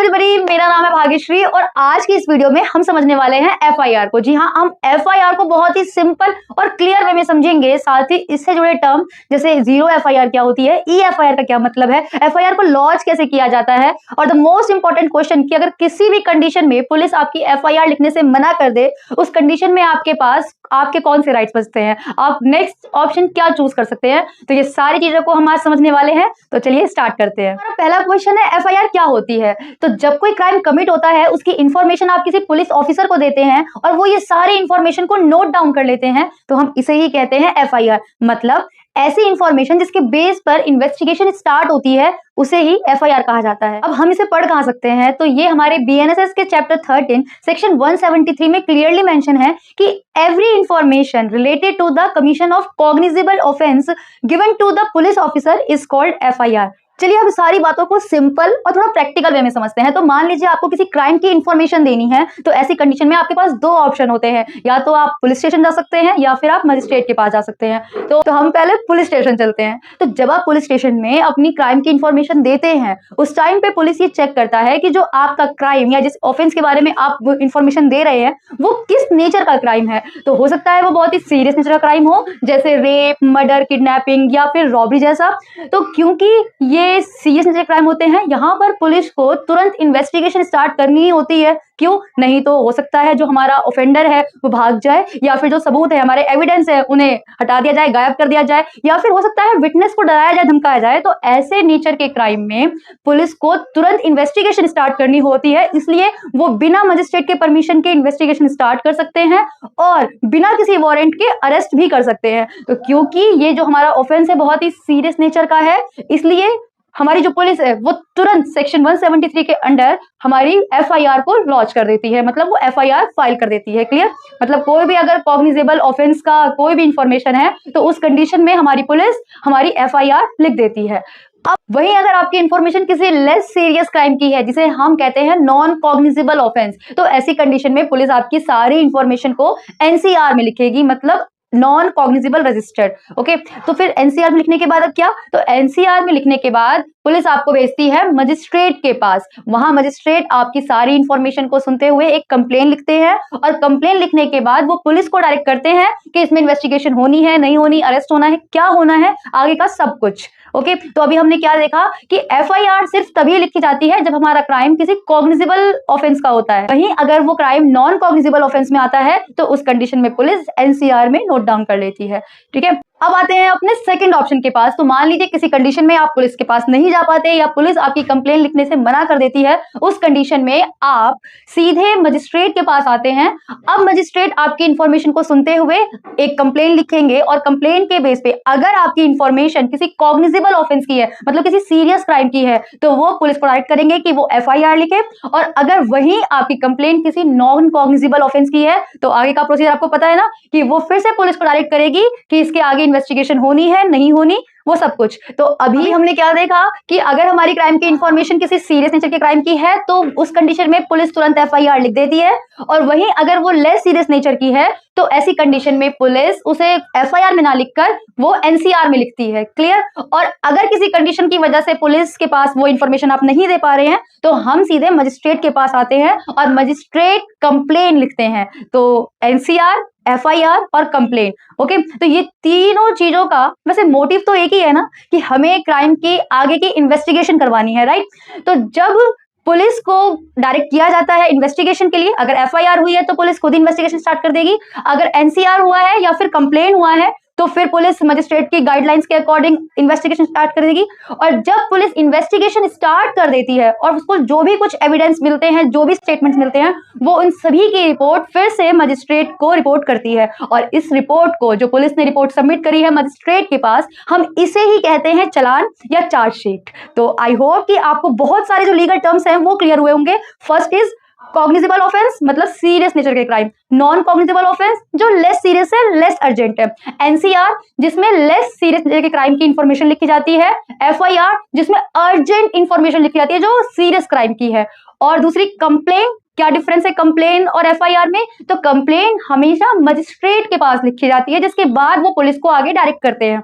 Everybody, मेरा नाम है भाग्यश्री और आज की इस वीडियो में हम समझने वाले हैं एफआईआर को। जी हाँ, हम एफआईआर को बहुत ही सिंपल और क्लियर वे में समझेंगे। साथ ही इससे जुड़े टर्म जैसे जीरो एफआईआर क्या होती है, ई एफआईआर का क्या मतलब है, एफआईआर को लॉन्च कैसे किया जाता है, और द मोस्ट इंपॉर्टेंट क्वेश्चन कि अगर किसी भी कंडीशन में पुलिस आपकी एफआईआर लिखने से मना कर दे, उस कंडीशन में आपके पास आपके कौन से राइट्स बचते हैं, आप नेक्स्ट ऑप्शन क्या चूज कर सकते हैं। तो ये सारी चीजों को हम आज समझने वाले हैं। तो चलिए स्टार्ट करते हैं। हमारा पहला क्वेश्चन है एफआईआर क्या होती है। तो जब कोई क्राइम कमिट होता है, उसकी इंफॉर्मेशन आप किसी पुलिस ऑफिसर को देते हैं और वो ये सारी इंफॉर्मेशन को नोट डाउन कर लेते हैं, तो हम इसे ही कहते हैं एफआईआर। मतलब ऐसी इंफॉर्मेशन जिसके बेस पर इन्वेस्टिगेशन स्टार्ट होती है, उसे ही एफआईआर कहा जाता है। अब हम इसे पढ़ कहां सकते हैं, तो ये हमारे बीएनएसएस के चैप्टर 13 सेक्शन 173 में क्लियरली मेंशन है कि every information related to the commission of cognizable offence given to the police officer is called FIR. चलिए अब सारी बातों को सिंपल और थोड़ा प्रैक्टिकल वे में समझते हैं। तो मान लीजिए आपको किसी क्राइम की इंफॉर्मेशन देनी है, तो ऐसी कंडीशन में आपके पास दो ऑप्शन होते हैं, या तो आप पुलिस स्टेशन जा सकते हैं या फिर आप मजिस्ट्रेट के पास जा सकते हैं। तो हम पहले पुलिस स्टेशन चलते हैं। तो जब आप पुलिस स्टेशन में अपनी क्राइम की इंफॉर्मेशन देते हैं, उस टाइम पे पुलिस ये चेक करता है कि जो आपका क्राइम या जिस ऑफेंस के बारे में आप इंफॉर्मेशन दे रहे हैं वो किस नेचर का क्राइम है। तो हो सकता है वो बहुत ही सीरियस नेचर का क्राइम हो, जैसे रेप, मर्डर, किडनैपिंग या फिर रॉबरी जैसा। तो क्योंकि ये सीरियस नेचर क्राइम होते हैं, यहाँ पर पुलिस को तुरंत इन्वेस्टिगेशन स्टार्ट करनी ही होती है। क्यों? नहीं तो हो सकता है जो हमारा ऑफेंडर है वो भाग जाए, या फिर जो सबूत है, हमारे एविडेंस है, उन्हें हटा दिया जाए, गायब कर दिया जाए, या फिर हो सकता है विटनेस को डराया जाए, धमकाया जाए। तो ऐसे नेचर के क्राइम में पुलिस को तुरंत इन्वेस्टिगेशन स्टार्ट करनी होती है। इसलिए वो बिना मजिस्ट्रेट के परमिशन के इन्वेस्टिगेशन स्टार्ट कर सकते हैं और बिना किसी वारंट के अरेस्ट भी कर सकते हैं। तो क्योंकि ये जो हमारा ऑफेंस है बहुत ही सीरियस नेचर का है, इसलिए हमारी जो पुलिस है वो तुरंत सेक्शन 173 के अंडर हमारी एफआईआर को लॉन्च कर देती है, मतलब वो एफआईआर फाइल कर देती है। क्लियर? मतलब कोई भी अगर कॉग्निजेबल ऑफेंस का कोई भी इंफॉर्मेशन है, तो उस कंडीशन में हमारी पुलिस हमारी एफआईआर लिख देती है। अब वहीं अगर आपकी इंफॉर्मेशन किसी लेस सीरियस क्राइम की है, जिसे हम कहते हैं नॉन कॉग्निजेबल ऑफेंस, तो ऐसी कंडीशन में पुलिस आपकी सारी इंफॉर्मेशन को एनसीआर में लिखेगी, मतलब नॉन कॉग्निजेबल रजिस्टर्ड। ओके, तो फिर एनसीआर में लिखने के बाद अब क्या, तो एनसीआर में लिखने के बाद पुलिस आपको भेजती है मजिस्ट्रेट के पास। वहां मजिस्ट्रेट आपकी सारी इंफॉर्मेशन को सुनते हुए एक कंप्लेन लिखते हैं, और कंप्लेन लिखने के बाद वो पुलिस को डायरेक्ट करते हैं कि इसमें इन्वेस्टिगेशन होनी है, नहीं होनी, अरेस्ट होना है, क्या होना है, आगे का सब कुछ। ओके, तो अभी हमने क्या देखा कि एफआईआर सिर्फ तभी लिखी जाती है जब हमारा क्राइम किसी कॉग्निजेबल ऑफेंस का होता है। वहीं अगर वो क्राइम नॉन कॉग्निजेबल ऑफेंस में आता है, तो उस कंडीशन में पुलिस एनसीआर में नोट डाउन कर लेती है। ठीक है, अब आते हैं अपने सेकंड ऑप्शन के पास। तो मान लीजिए किसी कंडीशन में आप पुलिस के पास नहीं जा पाते, या पुलिस आपकी कंप्लेन लिखने से मना कर देती है, उस कंडीशन में आप सीधे मजिस्ट्रेट के पास आते हैं। अब मजिस्ट्रेट आपकी इंफॉर्मेशन को सुनते हुए एक कंप्लेन लिखेंगे, और कंप्लेन के बेस पे अगर आपकी इंफॉर्मेशन किसी कॉग्निजेबल ऑफेंस की है, मतलब किसी सीरियस क्राइम की है, तो वो पुलिस को डायरेक्ट करेंगे कि वो एफआईआर लिखे। और अगर वहीं आपकी कंप्लेन किसी नॉन कॉग्निजेबल ऑफेंस की है, तो आगे का प्रोसीजर आपको पता है ना, कि वो फिर से पुलिस को डायरेक्ट करेगी कि इसके आगे इन्वेस्टिगेशन होनी है, नहीं होनी, वो सब कुछ। तो अभी हमने क्या देखा कि अगर हमारी क्राइम की इंफॉर्मेशन किसी सीरियस नेचर के क्राइम की है, तो उस कंडीशन में पुलिस तुरंत एफआईआर लिख देती है, और वहीं अगर वो लेस सीरियस नेचर की है, तो ऐसी कंडीशन में पुलिस उसे एफआईआर में ना लिखकर वो एनसीआर में लिखती है। क्लियर? और अगर किसी कंडीशन की वजह से पुलिस के पास वो इंफॉर्मेशन आप नहीं दे पा रहे हैं, तो हम सीधे मजिस्ट्रेट के पास आते हैं और मजिस्ट्रेट कंप्लेन लिखते हैं। तो एनसीआर, एफआईआर और कंप्लेन। ओके, तो ये तीनों चीजों का वैसे मोटिव तो एक ही है ना, कि हमें क्राइम की आगे की इन्वेस्टिगेशन करवानी है, राइट? तो जब पुलिस को डायरेक्ट किया जाता है इन्वेस्टिगेशन के लिए, अगर एफआईआर हुई है तो पुलिस खुद इन्वेस्टिगेशन स्टार्ट कर देगी, अगर एनसीआर हुआ है या फिर कंप्लेन हुआ है तो फिर पुलिस मजिस्ट्रेट की गाइडलाइंस के अकॉर्डिंग इन्वेस्टिगेशन स्टार्ट कर देगी। और जब पुलिस इन्वेस्टिगेशन स्टार्ट कर देती है और उसको जो भी कुछ एविडेंस मिलते हैं, जो भी स्टेटमेंट्स मिलते हैं, वो उन सभी की रिपोर्ट फिर से मजिस्ट्रेट को रिपोर्ट करती है। और इस रिपोर्ट को, जो पुलिस ने रिपोर्ट सबमिट करी है मजिस्ट्रेट के पास, हम इसे ही कहते हैं चालान या चार्जशीट। तो आई होप कि आपको बहुत सारे जो लीगल टर्म्स हैं वो क्लियर हुए होंगे। फर्स्ट इज कॉग्निजेबल ऑफेंस, मतलब सीरियस नेचर के क्राइम। नॉन कॉग्निजेबल ऑफेंस जो लेस सीरियस है, लेस अर्जेंट है। एनसीआर जिसमें लेस सीरियस नेचर के क्राइम की इंफॉर्मेशन लिखी जाती है। एफआईआर जिसमें अर्जेंट इंफॉर्मेशन लिखी जाती है जो सीरियस क्राइम की है। और दूसरी कंप्लेन। क्या डिफरेंस है कंप्लेन और एफआईआर में? तो कंप्लेन हमेशा मजिस्ट्रेट के पास लिखी जाती है, जिसके बाद वो पुलिस को आगे डायरेक्ट करते हैं।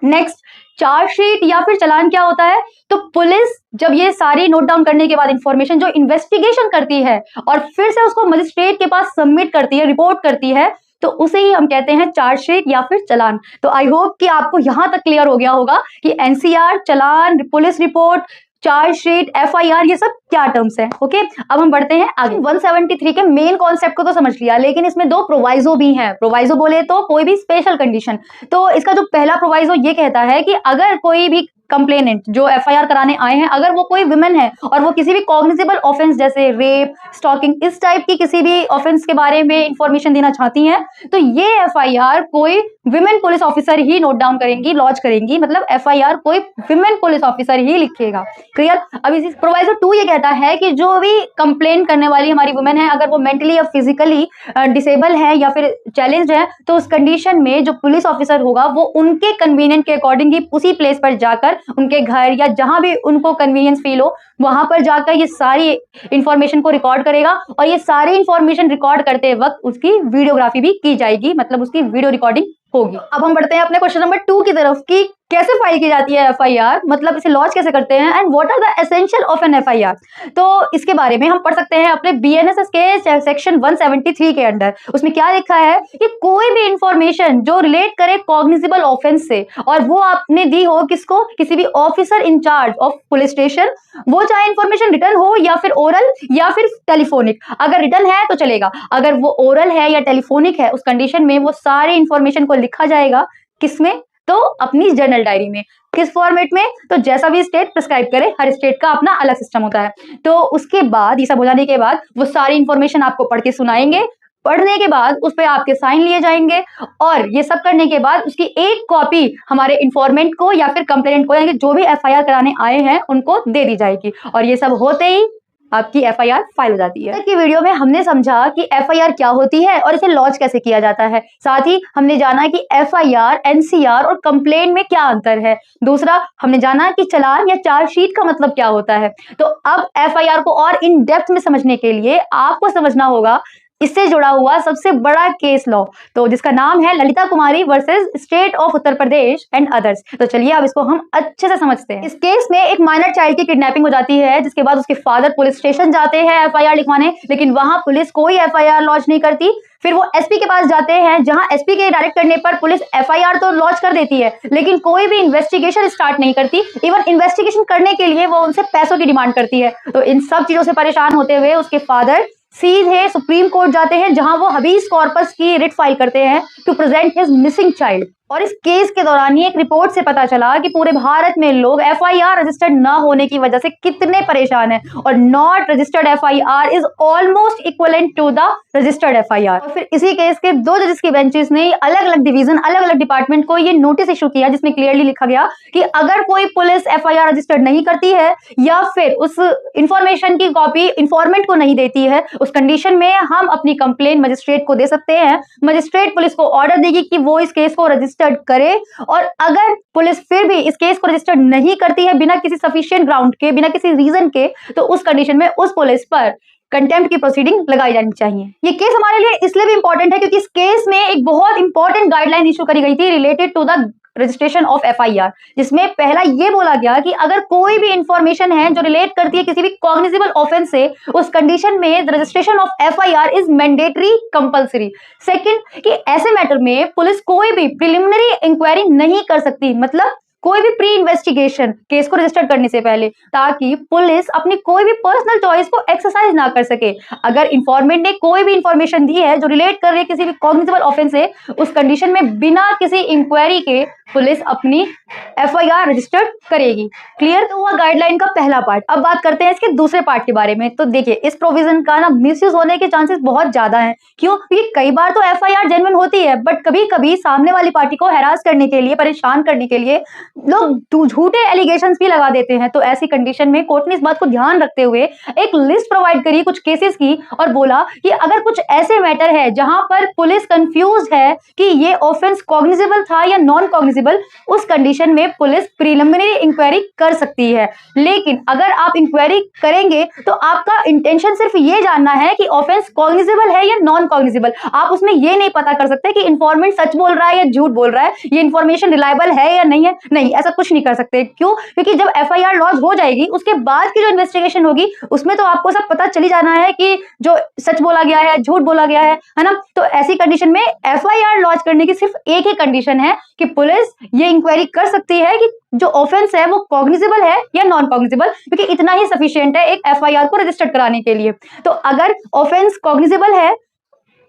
नेक्स्ट चार्जशीट या फिर चालान क्या होता है? तो पुलिस जब ये सारी नोट डाउन करने के बाद इंफॉर्मेशन जो इन्वेस्टिगेशन करती है और फिर से उसको मजिस्ट्रेट के पास सबमिट करती है, रिपोर्ट करती है, तो उसे ही हम कहते हैं चार्जशीट या फिर चालान। तो आई होप कि आपको यहां तक क्लियर हो गया होगा कि एनसीआर, चालान, पुलिस रिपोर्ट, चार्जशीट, एफआईआर, ये सब क्या टर्म्स हैं। ओके, अब हम बढ़ते हैं आगे। 173 के मेन कॉन्सेप्ट को तो समझ लिया, लेकिन इसमें दो प्रोवाइजो भी हैं। प्रोवाइजो बोले तो कोई भी स्पेशल कंडीशन। तो इसका जो पहला प्रोवाइजो ये कहता है कि अगर कोई भी कंप्लेनेंट जो एफआईआर कराने आए हैं, अगर वो कोई विमेन है और वो किसी भी कॉग्निजेबल ऑफेंस जैसे रेप, स्टॉकिंग, इस टाइप की किसी भी ऑफेंस के बारे में इंफॉर्मेशन देना चाहती हैं, तो ये एफआईआर कोई विमेन पुलिस ऑफिसर ही नोट डाउन करेंगी, लॉन्च करेंगी। मतलब एफआईआर कोई विमेन पुलिस ऑफिसर ही लिखेगा। क्लियर? अब इसी प्रोवाइजो 2 ये कहता है कि जो भी कंप्लेन करने वाली हमारी वुमेन है, अगर वो मेंटली या फिजिकली डिसेबल है या फिर चैलेंज्ड है, तो उस कंडीशन में जो पुलिस ऑफिसर होगा वो उनके कन्वीनियंट के अकॉर्डिंग ही उसी प्लेस पर जाकर, उनके घर या जहां भी उनको कन्वीनियंस फील हो, वहां पर जाकर ये सारी इंफॉर्मेशन को रिकॉर्ड करेगा। और ये सारी इंफॉर्मेशन रिकॉर्ड करते वक्त उसकी वीडियोग्राफी भी की जाएगी, मतलब उसकी वीडियो रिकॉर्डिंग होगी। अब हम बढ़ते हैं अपने क्वेश्चन नंबर 2 की तरफ कि कैसे फाइल की जाती है एफआईआर, मतलब इसे लॉन्च कैसे करते हैं and what are the essential of an FIR. तो इसके बारे में हम पढ़ सकते हैं अपने बीएनएसएस के सेक्शन 173 के अंदर। उसमें क्या लिखा है कि कोई भी इंफॉर्मेशन जो रिलेट करे कॉग्निजेबल ऑफेंस से, और वो आपने दी हो किसको, किसी भी officer in charge of police station, वो चाहे इंफॉर्मेशन रिटर्न हो या फिर ओरल या फिर टेलीफोनिक। अगर रिटर्न है तो चलेगा, अगर वो ओरल है या टेलीफोनिक है, उस कंडीशन में वो सारी इंफॉर्मेशन को लिखा जाएगा किसमें, तो अपनी जर्नल डायरी में। किस फॉर्मेट में, तो जैसा भी स्टेट प्रिस्क्राइब करे, हर स्टेट का अपना अलग सिस्टम होता है। तो उसके बाद ये सब हो जाने के बाद वो सारी इंफॉर्मेशन आपको पढ़ के सुनाएंगे। पढ़ने के बाद उस पर आपके साइन लिए जाएंगे, और ये सब करने के बाद उसकी एक कॉपी हमारे इंफॉर्मेंट को या फिर कंप्लेनेंट को, यानी जो भी एफआईआर कराने आए हैं उनको दे दी जाएगी। और ये सब होते ही आपकी एफआईआर फाइल हो जाती है। की वीडियो में हमने समझा कि एफआईआर क्या होती है और इसे लॉन्च कैसे किया जाता है। साथ ही हमने जाना कि एफआईआर, एनसीआर और कंप्लेंट में क्या अंतर है। दूसरा, हमने जाना कि चालान या चार्जशीट का मतलब क्या होता है। तो अब एफआईआर को और इन डेप्थ में समझने के लिए आपको समझना होगा इससे जुड़ा हुआ सबसे बड़ा केस लॉ, तो जिसका नाम है Lalita Kumari versus state of Uttar Pradesh and others. तो चलिए अब इसको हम अच्छे से समझते हैं। इस केस में एक माइनर चाइल्ड की किडनैपिंग हो जाती है, जिसके बाद उसके फादर पुलिस स्टेशन जाते हैं एफआईआर लिखवाने, लेकिन वहां पुलिस कोई एफआईआर लॉन्च नहीं करती। फिर वो एसपी के पास जाते हैं, जहां एसपी के डायरेक्ट करने पर पुलिस एफआईआर तो लॉन्च कर देती है, लेकिन कोई भी इन्वेस्टिगेशन स्टार्ट नहीं करती। इवन इन्वेस्टिगेशन करने के लिए वो उनसे पैसों की डिमांड करती है। तो इन सब चीजों से परेशान होते हुए उसके फादर सीधे सुप्रीम कोर्ट जाते हैं, जहां वो हबीस कॉर्पस की रिट फाइल करते हैं to present his missing child. और इस केस के दौरान ही एक रिपोर्ट से पता चला कि पूरे भारत में लोग एफआईआर रजिस्टर्ड न होने की वजह से कितने परेशान हैं, और not registered FIR is almost equivalent to the registered FIR. और फिर इसी केस के 2 जजेस की बेंचेस ने अलग अलग डिवीजन, अलग अलग डिपार्टमेंट को ये नोटिस इशू किया, जिसमें क्लियरली लिखा गया कि अगर कोई पुलिस एफआईआर रजिस्टर्ड नहीं करती है या फिर उस इंफॉर्मेशन की कॉपी इंफॉर्मेंट को नहीं देती है, उस कंडीशन में हम अपनी कंप्लेन मजिस्ट्रेट को दे सकते हैं। मजिस्ट्रेट पुलिस को ऑर्डर देगी कि वो इस केस को रजिस्टर करे, और अगर पुलिस फिर भी इस केस को रजिस्टर्ड नहीं करती है बिना किसी सफिशिएंट ग्राउंड के, बिना किसी रीजन के, तो उस कंडीशन में उस पुलिस पर कंटेम्प्ट की प्रोसीडिंग लगाई जानी चाहिए। ये केस हमारे लिए इसलिए भी इंपॉर्टेंट है क्योंकि इस केस में एक बहुत इंपॉर्टेंट गाइडलाइन इशू करी गई थी related to the registration of FIR, जिसमें पहला ये बोला गया कि अगर कोई भी इंफॉर्मेशन है जो रिलेट करती है किसी भी कॉग्निजेबल ऑफेंस से, उस कंडीशन में registration of FIR is mandatory compulsory. Second, कि ऐसे मैटर में पुलिस कोई भी प्रिलिमिनरी इंक्वायरी नहीं कर सकती, मतलब कोई भी प्री इन्वेस्टिगेशन केस को रजिस्टर करने से पहले, ताकि पुलिस अपनी कोई भी पर्सनल चॉइस को एक्सरसाइज ना कर सके। अगर इंफॉर्मेंट ने कोई भी इंफॉर्मेशन दी है जो रिलेट कर रही है किसी भी कॉग्निजेबल ऑफेंस से, उस कंडीशन में बिना किसी इंक्वायरी के पुलिस अपनी एफआईआर रजिस्टर्ड करेगी। क्लियर? तो हुआ गाइडलाइन का पहला पार्ट। अब बात करते हैं इसके दूसरे पार्ट के बारे में। तो देखिए, इस प्रोविजन का ना मिसयूज होने के चांसेस बहुत ज्यादा हैं। क्यों? क्योंकि कई बार तो एफआईआर जेन्युइन होती है, बट कभी कभी सामने वाली पार्टी को हैरास करने के लिए, परेशान करने के लिए लोग झूठे एलिगेशंस भी लगा देते हैं। तो ऐसी कंडीशन में कोर्ट ने इस बात को ध्यान रखते हुए एक लिस्ट प्रोवाइड करी कुछ केसेस की, और बोला कि अगर कुछ ऐसे मैटर है जहां पर पुलिस कंफ्यूज है कि ये ऑफेंस कॉग्निजेबल था या नॉन कॉग्निजेबल, उस कंडीशन में पुलिस प्रीलिमिनरी इंक्वायरी कर सकती है। लेकिन अगर आप इंक्वायरी करेंगे तो आपका इंटेंशन सिर्फ ये जानना है कि ऑफेंस कॉग्निजेबल है या नॉन कॉग्निजेबल। आप उसमें ये नहीं पता कर सकते कि इंफॉर्मेंट सच बोल रहा है या झूठ बोल रहा है, ये इंफॉर्मेशन रिलायबल है या नहीं है। नहीं, नहीं, ऐसा कुछ नहीं कर सकते। क्यों? क्योंकि जब एफआईआर लॉन्च हो जाएगी उसके बाद की जो इन्वेस्टिगेशन होगी उसमें तो आपको सब पता चली जाना है कि जो सच बोला गया है, झूठ बोला गया है ना। तो ऐसी कंडीशन में एफआईआर लॉन्च करने की सिर्फ एक ही कंडीशन है कि पुलिस ये इंक्वायरी कर सकती है कि जो ऑफेंस है वो कॉग्निजेबल है या नॉन कॉग्निजेबल, क्योंकि इतना ही सफिशिएंट है एक एफआईआर को रजिस्टर्ड कराने के लिए। तो अगर ऑफेंस कॉग्निजेबल है,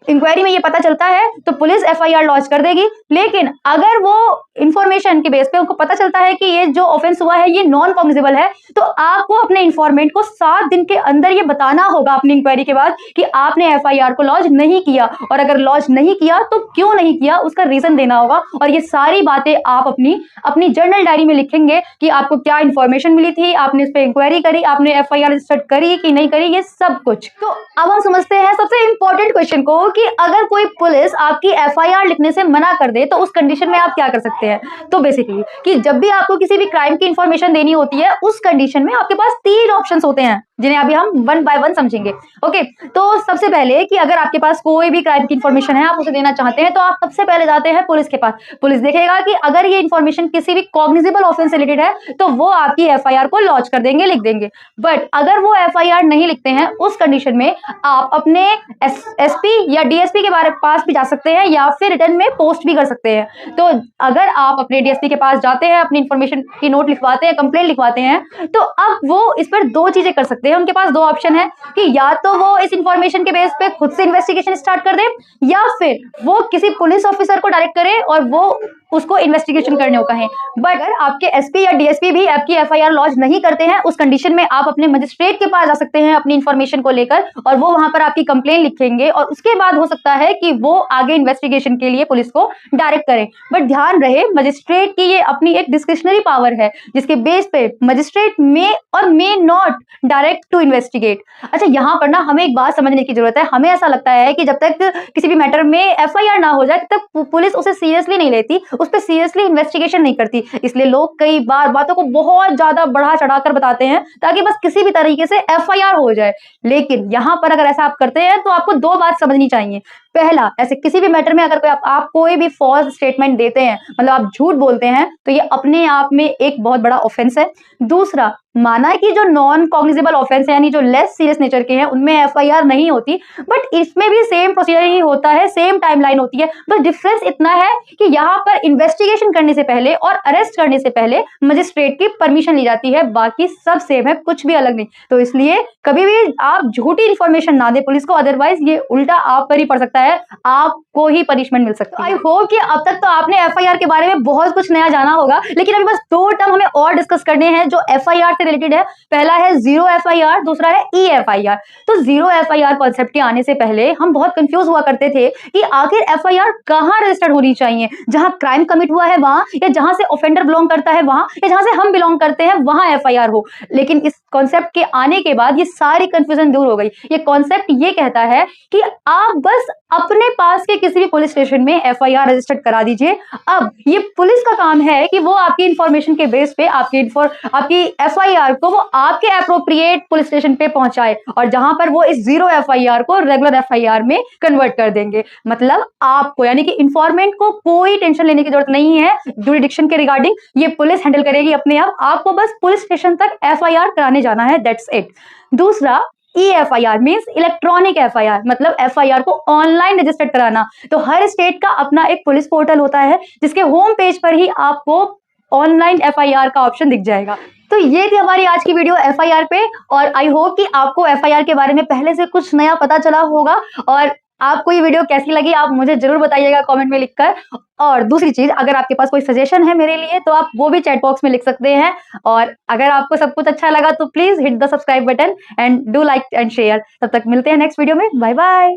इंक्वायरी में ये पता चलता है, तो पुलिस एफआईआर लॉन्च कर देगी। लेकिन अगर वो इंफॉर्मेशन के बेस पे उनको पता चलता है कि ये जो ऑफेंस हुआ है ये नॉन कॉग्निजेबल है, तो आपको अपने इंफॉर्मेंट को 7 दिन के अंदर ये बताना होगा अपनी इंक्वायरी के बाद कि आपने एफआईआर को लॉन्च नहीं किया, और अगर लॉन्च नहीं किया तो क्यों नहीं किया उसका रीजन देना होगा। और ये सारी बातें आप अपनी जर्नल डायरी में लिखेंगे कि आपको क्या इंफॉर्मेशन मिली थी, आपने इस पर इंक्वायरी करी, आपने एफआईआर रजिस्टर्ड करी कि नहीं करी, ये सब कुछ। तो अब हम समझते हैं सबसे इंपॉर्टेंट क्वेश्चन को कि अगर कोई पुलिस आपकी एफआईआर लिखने से मना कर दे तो उस कंडीशन में आप क्या कर सकते हैं। तो बेसिकली कि जब भी आपको किसी भी क्राइम की इंफॉर्मेशन देनी होती है उस कंडीशन में आपके पास 3 ऑप्शंस होते हैं जिन्हें अभी हम 1 बाय 1 समझेंगे। ओके, तो सबसे पहले कि अगर आपके पास कोई भी क्राइम की इंफॉर्मेशन है, आप उसे देना चाहते हैं, तो आप सबसे पहले जाते हैं पुलिस के पास। पुलिस देखेगा कि अगर ये इंफॉर्मेशन किसी भी कॉग्निजेबल ऑफेंस से रिलेटेड है तो वो आपकी एफआईआर को लॉन्च कर देंगे, लिख देंगे। बट अगर वो एफआईआर नहीं लिखते हैं उस कंडीशन में आप अपने एसपी या डीएसपी के पास भी जा सकते हैं या फिर रिटर्न में पोस्ट भी कर सकते हैं। तो अगर आप अपने डीएसपी के पास जाते हैं, अपनी इंफॉर्मेशन की नोट लिखवाते हैं, कंप्लेंट लिखवाते हैं, तो अब वो इस पर 2 चीजें कर सकते हैं। उनके पास 2 ऑप्शन है कि या तो वो इस इंफॉर्मेशन के बेस पे खुद से इन्वेस्टिगेशन स्टार्ट कर दे या फिर वो किसी पुलिस ऑफिसर को डायरेक्ट करे और वो उसको इन्वेस्टिगेशन करने को कहें। बट अगर आपके एसपी या डीएसपी भी आपकी एफआईआर लॉन्च नहीं करते हैं उस कंडीशन में आप अपने मजिस्ट्रेट के पास जा सकते हैं अपनी इंफॉर्मेशन को लेकर, और वो वहां पर आपकी कंप्लेन लिखेंगे और उसके बाद हो सकता है कि वो आगे इन्वेस्टिगेशन के लिए पुलिस को डायरेक्ट करें। बट ध्यान रहे मजिस्ट्रेट की ये अपनी एक डिस्क्रिशनरी पावर है जिसके बेस पे मजिस्ट्रेट मे और may not direct to investigate. अच्छा, यहाँ पर ना हमें एक बात समझने की जरूरत है। हमें ऐसा लगता है कि जब तक किसी भी मैटर में एफआईआर ना हो जाए तब तक पुलिस उसे सीरियसली नहीं लेती, उस पर सीरियसली इन्वेस्टिगेशन नहीं करती। इसलिए लोग कई बार बातों को बहुत ज्यादा बढ़ा चढ़ाकर बताते हैं ताकि बस किसी भी तरीके से एफआईआर हो जाए। लेकिन यहां पर अगर ऐसा आप करते हैं तो आपको 2 बात समझनी चाहिए। पहला, ऐसे किसी भी मैटर में अगर आप कोई भी फॉल्स स्टेटमेंट देते हैं, मतलब आप झूठ बोलते हैं, तो ये अपने आप में एक बहुत बड़ा ऑफेंस है। दूसरा, माना कि जो नॉन कॉग्निजेबल ऑफेंस है यानी जो लेस सीरियस नेचर के हैं उनमें एफआईआर नहीं होती, बट इसमें भी सेम प्रोसीजर ही होता है, सेम टाइमलाइन होती है। बस डिफरेंस इतना है कि यहाँ पर इन्वेस्टिगेशन करने से पहले और अरेस्ट करने से पहले मजिस्ट्रेट की परमिशन ली जाती है, बाकी सब सेम है, कुछ भी अलग नहीं। तो इसलिए कभी भी आप झूठी इंफॉर्मेशन ना दे पुलिस को, अदरवाइज ये उल्टा आप पर ही पड़ सकता है, आपको ही पनिशमेंट मिल सकती है। आई होप कि अब तक तो आपने एफआईआर के बारे में बहुत कुछ नया जाना होगा, लेकिन अभी बस 2 टर्म हमें और डिस्कस करने हैं जो एफआईआर से रिलेटेड है। पहला है जीरो एफआईआर, दूसरा है ई एफआईआर। तो जीरो एफआईआर कॉन्सेप्ट के आने से पहले हम बहुत कंफ्यूज हुआ करते थे कि आखिर एफआईआर कहां रजिस्टर्ड होनी चाहिए, जहां क्राइम कमिट हुआ है वहां, या जहां से ऑफेंडर बिलोंग करता है वहां, या जहां से हम बिलोंग करते हैं वहां एफआईआर हो। लेकिन इस कॉन्सेप्ट के आने के बाद ये सारी कंफ्यूजन दूर हो गई। ये कॉन्सेप्ट ये कहता है कि आप बस अपने पास के किसी भी पुलिस स्टेशन में एफआईआर रजिस्टर्ड करा दीजिए। अब ये पुलिस का काम है कि वो आपकी इंफॉर्मेशन के बेस पे आपकी एफआईआर को वो आपके एप्रोप्रिएट पुलिस स्टेशन पे पहुंचाए, और जहां पर वो इस जीरो एफआईआर को रेगुलर एफआईआर में कन्वर्ट कर देंगे। मतलब आपको यानी कि इंफॉर्मेंट को कोई टेंशन लेने की जरूरत नहीं है जुरिडिक्शन के रिगार्डिंग, ये पुलिस हैंडल करेगी अपने आप। आपको बस पुलिस स्टेशन तक एफआईआर कराने जाना है, दैट्स इट। दूसरा, e FIR means electronic FIR, मतलब एफआईआर को ऑनलाइन रजिस्टर्ड कराना। तो हर स्टेट का अपना एक पुलिस पोर्टल होता है जिसके होम पेज पर ही आपको ऑनलाइन एफआईआर का ऑप्शन दिख जाएगा। तो ये थी हमारी आज की वीडियो एफआईआर पे, और आई होप कि आपको एफआईआर के बारे में पहले से कुछ नया पता चला होगा। और आपको ये वीडियो कैसी लगी आप मुझे जरूर बताइएगा कमेंट में लिखकर। और दूसरी चीज, अगर आपके पास कोई सजेशन है मेरे लिए तो आप वो भी चैट बॉक्स में लिख सकते हैं। और अगर आपको सब कुछ अच्छा लगा तो please hit the subscribe button and do like and share. तब तक मिलते हैं नेक्स्ट वीडियो में, बाय बाय।